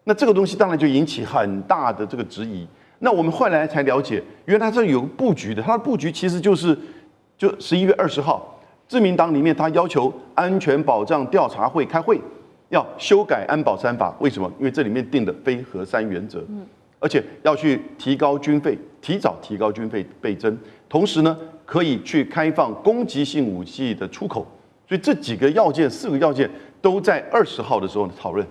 那这个东西当然就引起很大的这个质疑。那我们后来才了解，原来他这有个布局的，他的布局其实就11月20号。自民党里面，他要求安全保障调查会开会，要修改安保3法。为什么？因为这里面定的非核3原则，而且要去提高军费，提早提高军费倍增，同时呢，可以去开放攻击性武器的出口。所以这几个要件，4个要件都在20号的时候讨论。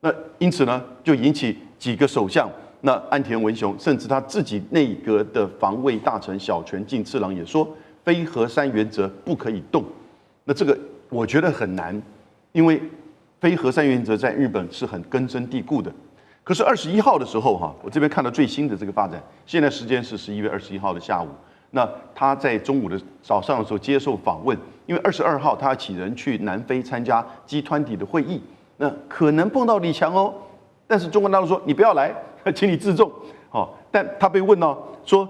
那因此呢，就引起几个首相，那岸田文雄，甚至他自己内阁的防卫大臣小泉进次郎也说，非核3原则不可以动。那这个我觉得很难，因为非核3原则在日本是很根深蒂固的。可是21号的时候，我这边看到最新的这个发展，现在时间是11月21号的下午。那他在中午的早上的时候接受访问，因为22号他请人去南非参加G20的会议，那可能碰到李强哦。但是中国大陆说你不要来，请你自重。但他被问到说，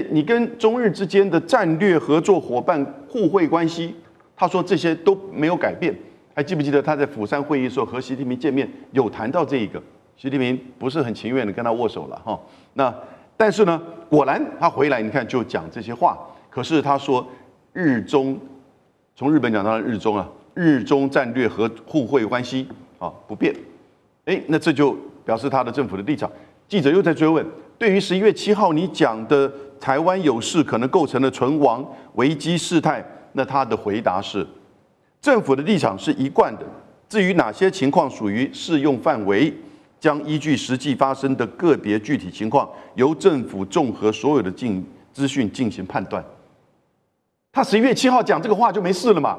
你跟中日之间的战略合作伙伴互惠关系，他说这些都没有改变。还记不记得他在釜山会议的时候和习近平见面，有谈到这一个，习近平不是很情愿的跟他握手了哈。那但是呢，果然他回来，你看就讲这些话。可是他说日中，从日本讲到日中啊，日中战略和互惠关系不变。那这就表示他的政府的立场。记者又在追问，对于11月7号你讲的台湾有事可能构成了存亡危机事态，那他的回答是，政府的立场是一贯的，至于哪些情况属于适用范围，将依据实际发生的个别具体情况，由政府综合所有的资讯进行判断。他11月7号讲这个话就没事了嘛？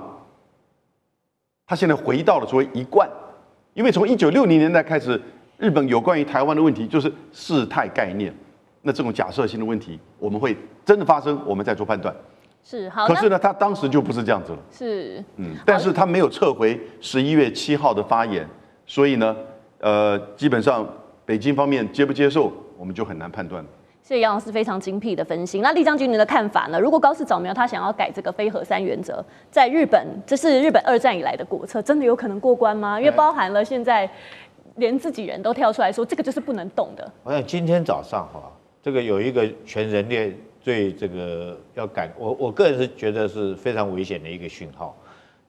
他现在回到了所谓一贯，因为从1960年代开始，日本有关于台湾的问题就是事态概念。那这种假设性的问题，我们会真的发生，我们再做判断。是好。可是呢，他当时就不是这样子了。是，但是他没有撤回11月7号的发言，所以呢，基本上北京方面接不接受，我们就很难判断了。所以杨老师非常精辟的分析。那厉将军您的看法呢？如果高市早苗他想要改这个非核3原则，在日本，这是日本2战以来的国策，真的有可能过关吗？因为包含了现在连自己人都跳出来说，这个就是不能动的。我想今天早上这个有一个全人类对这个要改，我个人是觉得是非常危险的一个讯号。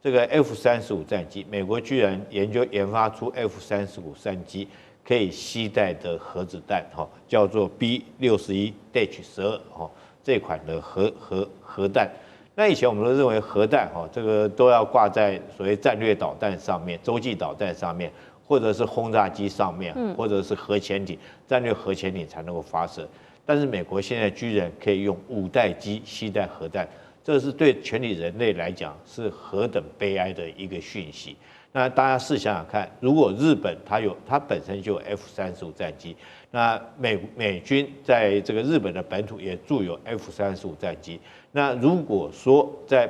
这个 F-35战机，美国居然研发出 F-35战机可以携带的核子弹，叫做 B61-12，这款的核弹。那以前我们都认为核弹这个都要挂在所谓战略导弹上面、洲际导弹上面，或者是轰炸机上面，或者是核潜艇、战略核潜艇才能够发射。但是美国现在居然可以用5代机携带核弹，这是对全体人类来讲是何等悲哀的一个讯息。那大家试想想看，如果日本它本身就有 F-35战机，那美军在这个日本的本土也驻有 F-35战机，那如果说在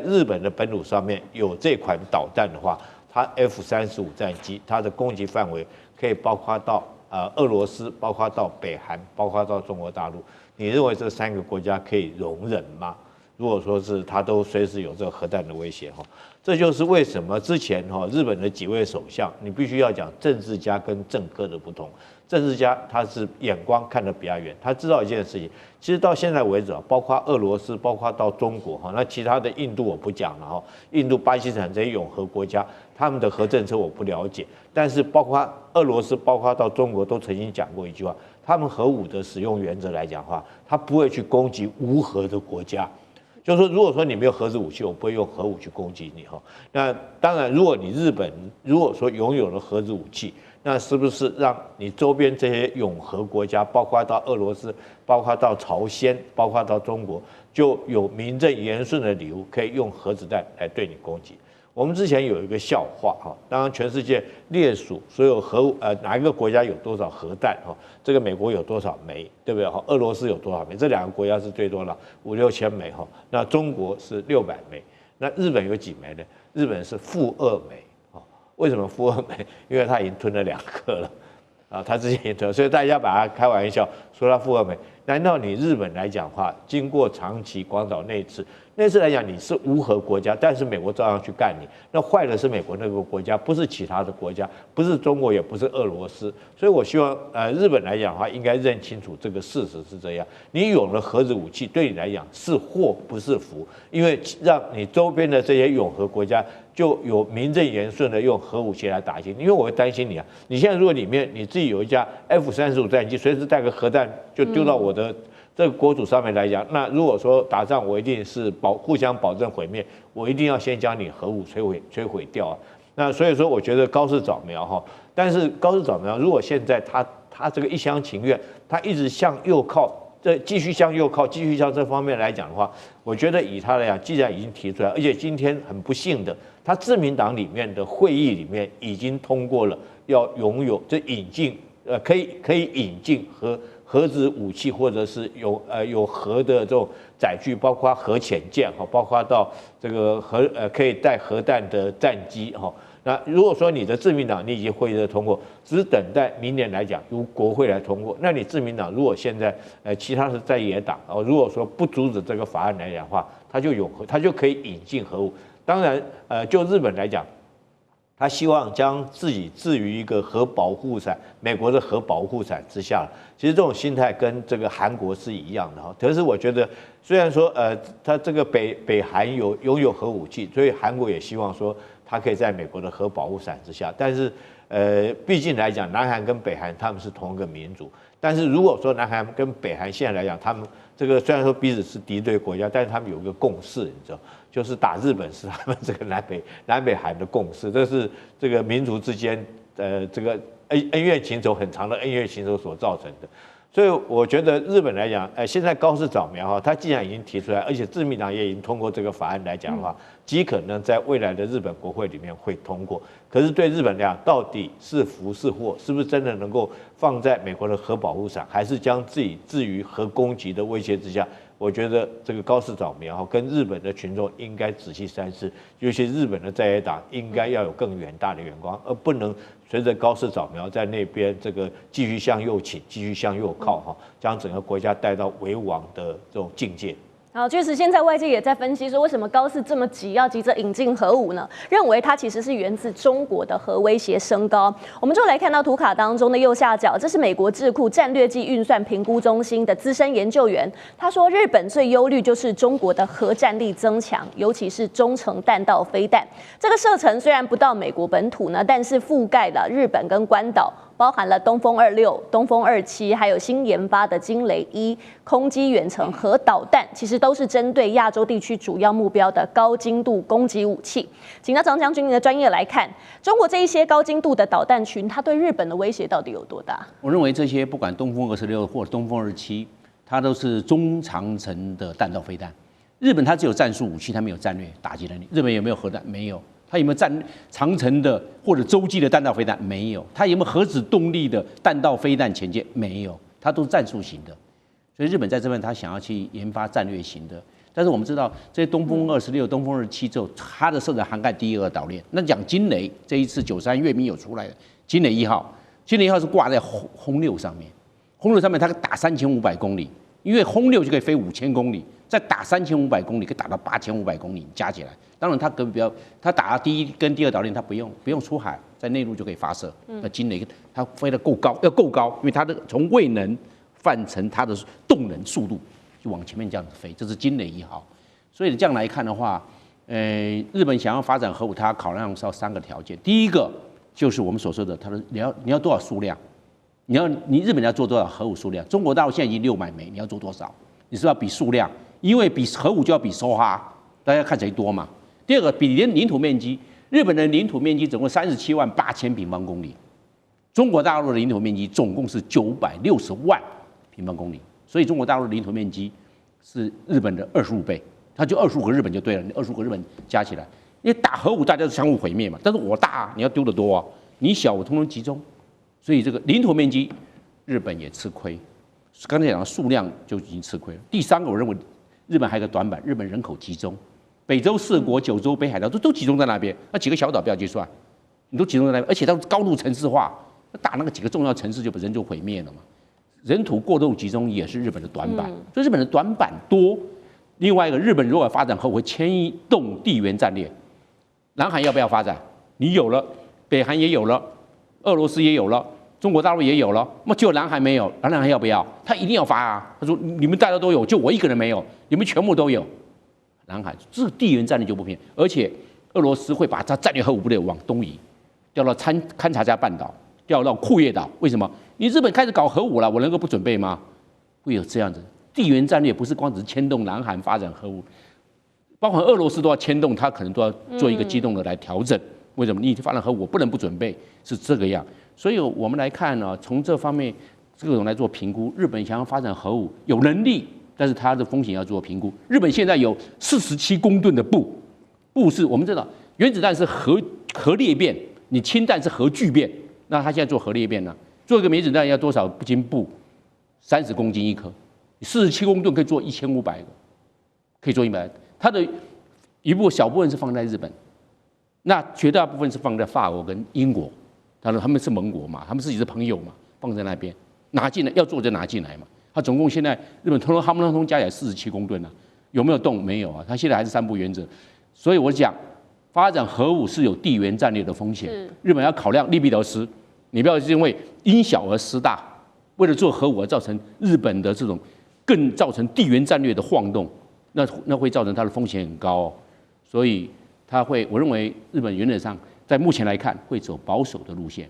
日本的本土上面有这款导弹的话，它 F-35战机它的攻击范围可以包括到俄罗斯，包括到北韩，包括到中国大陆。你认为这3个国家可以容忍吗？如果说是它都随时有这个核弹的威胁哈，这就是为什么之前哈日本的几位首相，你必须要讲政治家跟政客的不同。政治家他是眼光看得比较远，他知道一件事情。其实到现在为止啊，包括俄罗斯，包括到中国哈，那其他的印度我不讲了哈，印度、巴基斯坦这些永和国家，他们的核政策我不了解。但是包括俄罗斯，包括到中国，都曾经讲过一句话：他们核武的使用原则来讲的话，他不会去攻击无核的国家。就是说，如果说你没有核子武器，我不会用核武去攻击你哈。那当然，如果你日本如果说拥有了核子武器，那是不是让你周边这些永和国家，包括到俄罗斯，包括到朝鲜，包括到中国，就有名正言顺的理由可以用核子弹来对你攻击？我们之前有一个笑话哈，当然全世界列数所有哪一个国家有多少核弹哈，这个美国有多少枚，对不对哈？俄罗斯有多少枚？这两个国家是最多了5、6千枚哈，那中国是600枚，那日本有几枚呢？日本是-2枚。为什么-2枚？因为他已经吞了2颗了，啊，他之前也吞，所以大家把他开玩笑说他-2枚。难道你日本来讲的话，经过长崎、广岛那次来讲你是无核国家，但是美国照样去干你，那坏的是美国那个国家，不是其他的国家，不是中国，也不是俄罗斯。所以我希望日本来讲的话，应该认清楚这个事实是这样。你有了核子武器，对你来讲是祸不是福，因为让你周边的这些永和国家就有名正言顺的用核武器来打击你。因为我会担心你啊，你现在如果里面你自己有一架 F-35战机，随时带个核弹就丢到我的这个国土上面来讲，那如果说打仗，我一定是互相保证毁灭，我一定要先将你核武摧毁掉啊。那所以说，我觉得高市早苗哈，但是高市早苗如果现在他这个一厢情愿，他一直向右靠，继续向右靠，继续向这方面来讲的话，我觉得以他来讲，既然已经提出来，而且今天很不幸的，他自民党里面的会议里面已经通过了要拥有引进可以引进核子武器，或者是有核的这种载具，包括核潜舰哈，包括到这个可以带核弹的战机哈。那如果说你的自民党你已经会议的通过，只是等待明年来讲由国会来通过，那你自民党如果现在其他是在野党如果说不阻止这个法案来讲的话，它就可以引进核武。当然就日本来讲，他希望将自己置于一个核保护伞，美国的核保护伞之下。其实这种心态跟这个韩国是一样的哈。可是我觉得，虽然说他这个北韩拥有核武器，所以韩国也希望说他可以在美国的核保护伞之下。但是毕竟来讲，南韩跟北韩他们是同一个民族。但是如果说南韩跟北韩现在来讲，他们这个虽然说彼此是敌对国家，但是他们有一个共识，你知道，就是打日本是他们这个南北韩的共识，这是这个民族之间这个恩怨情仇很长的恩怨情仇所造成的。所以我觉得日本来讲，现在高市早苗哈，他既然已经提出来，而且自民党也已经通过这个法案来讲的话，极可能在未来的日本国会里面会通过。可是对日本来讲，到底是福是祸，是不是真的能够放在美国的核保护伞，还是将自己置于核攻击的威胁之下？我觉得这个高市早苗跟日本的群众应该仔细三思，尤其日本的在野党应该要有更远大的眼光，而不能随着高市早苗在那边这个继续向右倾，继续向右靠哈，将整个国家带到危亡的这种境界。好，确实，现在外界也在分析说，为什么高市这么要急着引进核武呢？认为它其实是源自中国的核威胁升高。我们就来看到图卡当中的右下角，这是美国智库战略暨运算评估中心的资深研究员，他说，日本最忧虑就是中国的核战力增强，尤其是中程弹道飞弹。这个射程虽然不到美国本土呢，但是覆盖了日本跟关岛。包含了东风26、东风27，还有新研发的惊雷1空基远程核导弹，其实都是针对亚洲地区主要目标的高精度攻击武器。请到张将军的专业来看，中国这一些高精度的导弹群，它对日本的威胁到底有多大？我认为这些不管东风26或东风27，它都是中长程的弹道飞弹。日本它只有战术武器，它没有战略打击能力。日本有没有核弹？没有。它有没有长程的或者洲际的弹道飞弹？没有。它有没有核子动力的弹道飞弹潜舰？没有。它都是战术型的。所以日本在这边，它想要去研发战略型的。但是我们知道，这些东风26、东风27之后，它的射程涵盖第2岛链。那讲惊雷，这一次93阅兵有出来的惊雷1号，惊雷1号是挂在轰6上面，轰6上面它打3500公里，因为轰6就可以飞5000公里。再打3500公里，可以打到8500公里加起来。当然，他打第一跟第二岛链，他不用出海，在内陆就可以发射。那惊雷它飞得够高，要够高，因为它的从位能换成它的动能速度，就往前面这样子飞，这是惊雷1号。所以这样来看的话，日本想要发展核武，它考量是要3个条件。第一个就是我们所说的，它的你要多少数量，你日本要做多少核武数量？中国大陆现在已经600枚，你要做多少？你是不是要比数量？因为比核武就要比收哈，大家看谁多嘛。第二个比领土面积，日本的领土面积总共378000平方公里，中国大陆的领土面积总共是960万平方公里，所以中国大陆的领土面积是日本的25倍，它就25个日本就对了，你25个日本加起来，因为打核武大家是相互毁灭嘛，但是我大你要丢得多啊，你小我通通集中，所以这个领土面积日本也吃亏，刚才讲的数量就已经吃亏了。第3个，我认为日本还有个短板，日本人口集中。北周4国、九州、北海道都集中在那边，那几个小岛不要计算，你都集中在那边，而且它高度城市化，打那个几个重要城市就人就毁灭了嘛。人土过度集中也是日本的短板，所以日本的短板多。另外一个，日本如果发展后会牵动地缘战略，南韩要不要发展？你有了，北韩也有了，俄罗斯也有了，中国大陆也有了，那就南韩没有，南韩要不要？他一定要发啊！他说你们大家都有，就我一个人没有，你们全部都有。南海这个地缘战略就不变，而且俄罗斯会把它战略核武部队往东移，调到勘察加半岛，调到库页岛。为什么？你日本开始搞核武了，我能够不准备吗？会有这样子地缘战略，不是光只是牵动南韩发展核武，包括俄罗斯都要牵动，他可能都要做一个机动的来调整。为什么？你发展核武，我不能不准备，是这个样。所以我们来看呢，从这方面各种来做评估，日本想要发展核武有能力。但是它的风险要做评估。日本现在有47公吨的钚是我们知道原子弹是核裂变，你氢弹是核聚变，那它现在做核裂变呢？做一个原子弹要多少斤钚？30公斤一颗，47公吨可以做1500个，可以做100。它的小部分是放在日本，那绝大部分是放在法国跟英国，他们是盟国嘛，他们自己是朋友嘛，放在那边拿进来，要做就拿进来嘛。它总共现在日本他们通通加起来47公吨啊，有没有动？没有啊，它现在还是3不原则。所以我讲，发展核武是有地缘战略的风险，日本要考量利弊得失，你不要因为因小而失大，为了做核武而造成日本的这种更造成地缘战略的晃动，那会造成它的风险很高哦。所以我认为日本原则上在目前来看会走保守的路线。